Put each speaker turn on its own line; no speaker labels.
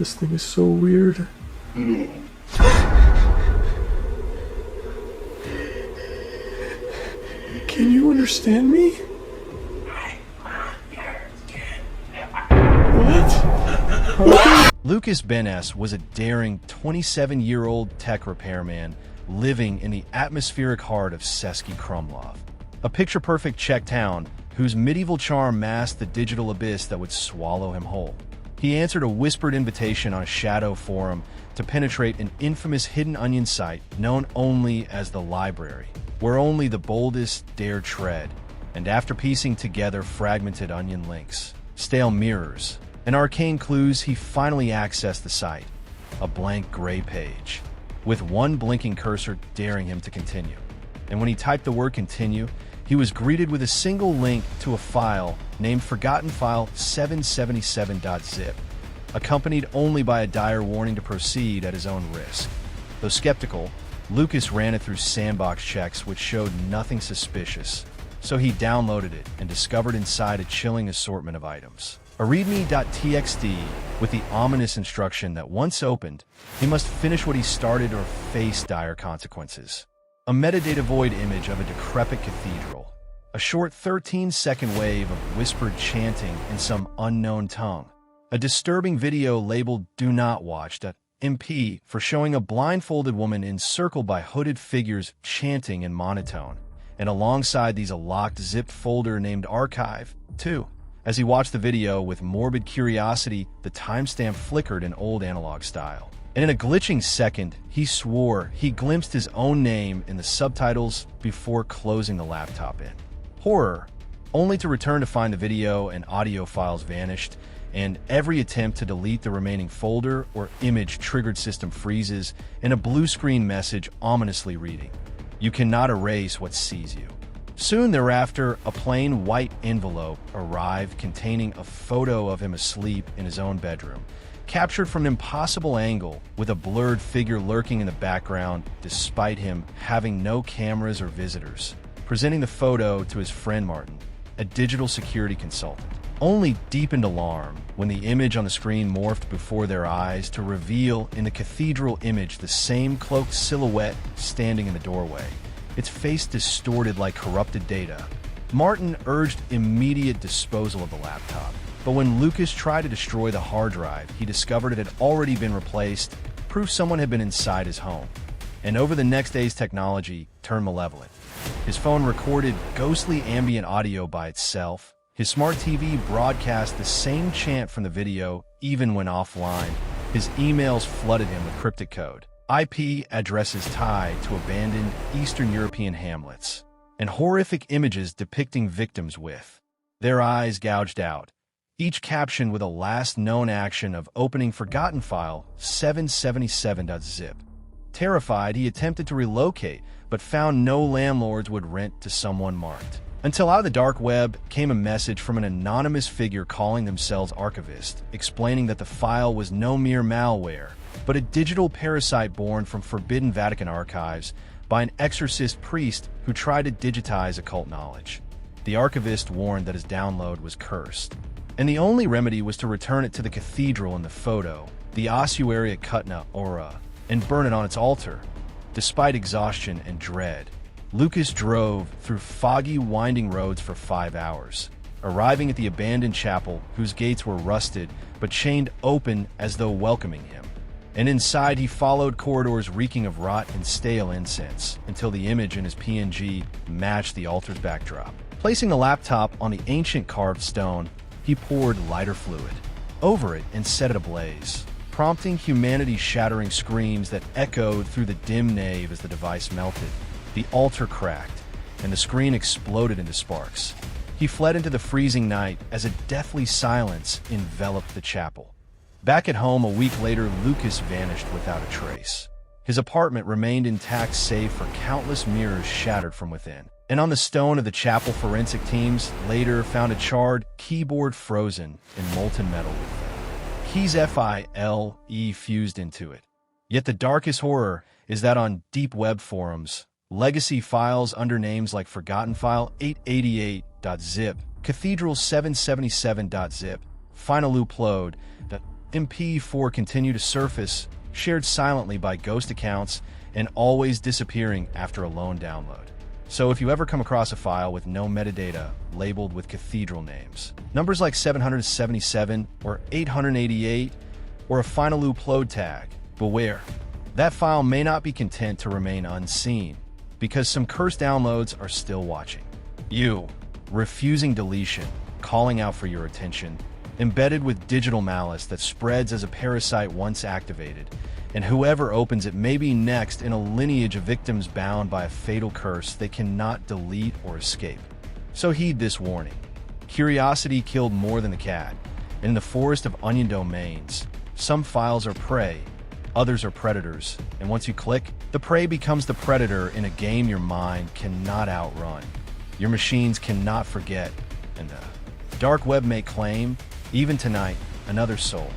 This thing is so weird. Can you understand me? What?
Lucas Benes was a daring 27-year-old tech repairman living in the atmospheric heart of Český Krumlov, a picture-perfect Czech town whose medieval charm masked the digital abyss that would swallow him whole. He answered a whispered invitation on a shadow forum to penetrate an infamous hidden onion site known only as the Library, where only the boldest dare tread, and after piecing together fragmented onion links, stale mirrors, and arcane clues, he finally accessed the site, a blank gray page, with one blinking cursor daring him to continue. And when he typed the word continue, he was greeted with a single link to a file named Forgotten File 777.zip, accompanied only by a dire warning to proceed at his own risk. Though skeptical, Lucas ran it through sandbox checks which showed nothing suspicious, so he downloaded it and discovered inside a chilling assortment of items. A readme.txt with the ominous instruction that once opened, he must finish what he started or face dire consequences. A metadata void image of a decrepit cathedral. A short 13-second wave of whispered chanting in some unknown tongue. A disturbing video labeled Do Not Watch.mp for showing a blindfolded woman encircled by hooded figures chanting in monotone. And alongside these a locked zipped folder named Archive, too. As he watched the video with morbid curiosity, the timestamp flickered in old analog style. And in a glitching second, he swore he glimpsed his own name in the subtitles before closing the laptop in. Horror, only to return to find the video and audio files vanished, and every attempt to delete the remaining folder or image triggered system freezes, and a blue screen message ominously reading, "You cannot erase what sees you." Soon thereafter, a plain white envelope arrived containing a photo of him asleep in his own bedroom, captured from an impossible angle with a blurred figure lurking in the background despite him having no cameras or visitors, presenting the photo to his friend Martin, a digital security consultant. Only deepened alarm when the image on the screen morphed before their eyes to reveal in the cathedral image the same cloaked silhouette standing in the doorway, its face distorted like corrupted data. Martin urged immediate disposal of the laptop, but when Lucas tried to destroy the hard drive, he discovered it had already been replaced, proof someone had been inside his home. And over the next day's technology turned malevolent. His phone recorded ghostly ambient audio by itself. His smart TV broadcast the same chant from the video even when offline. His emails flooded him with cryptic code, IP addresses tied to abandoned Eastern European hamlets, and horrific images depicting victims with their eyes gouged out, each captioned with a last known action of opening Forgotten File 777.zip. Terrified, he attempted to relocate, but found no landlords would rent to someone marked. Until out of the dark web came a message from an anonymous figure calling themselves Archivist, explaining that the file was no mere malware, but a digital parasite born from forbidden Vatican archives by an exorcist priest who tried to digitize occult knowledge. The archivist warned that his download was cursed, and the only remedy was to return it to the cathedral in the photo, the ossuary at Kutna Ora, and burn it on its altar. Despite exhaustion and dread, Lucas drove through foggy, winding roads for 5 hours, arriving at the abandoned chapel whose gates were rusted but chained open as though welcoming him. And inside he followed corridors reeking of rot and stale incense until the image in his PNG matched the altar's backdrop. Placing the laptop on the ancient carved stone, he poured lighter fluid over it and set it ablaze, prompting humanity's shattering screams that echoed through the dim nave as the device melted. The altar cracked, and the screen exploded into sparks. He fled into the freezing night as a deathly silence enveloped the chapel. Back at home a week later, Lucas vanished without a trace. His apartment remained intact save for countless mirrors shattered from within. And on the stone of the chapel, forensic teams later found a charred keyboard frozen in molten metal with keys FILE fused into it. Yet the darkest horror is that on deep web forums, legacy files under names like Forgotten File 888.zip, Cathedral 777.zip, Final Upload, MP4 continue to surface, shared silently by ghost accounts and always disappearing after a lone download. So if you ever come across a file with no metadata labeled with cathedral names, numbers like 777 or 888, or a final upload tag, beware. That file may not be content to remain unseen, because some cursed downloads are still watching. You, refusing deletion, calling out for your attention, embedded with digital malice that spreads as a parasite once activated, and whoever opens it may be next in a lineage of victims bound by a fatal curse they cannot delete or escape. So heed this warning. Curiosity killed more than the cat. In the forest of onion domains, some files are prey, others are predators, and once you click, the prey becomes the predator in a game your mind cannot outrun. Your machines cannot forget, and the dark web may claim, even tonight, another soul.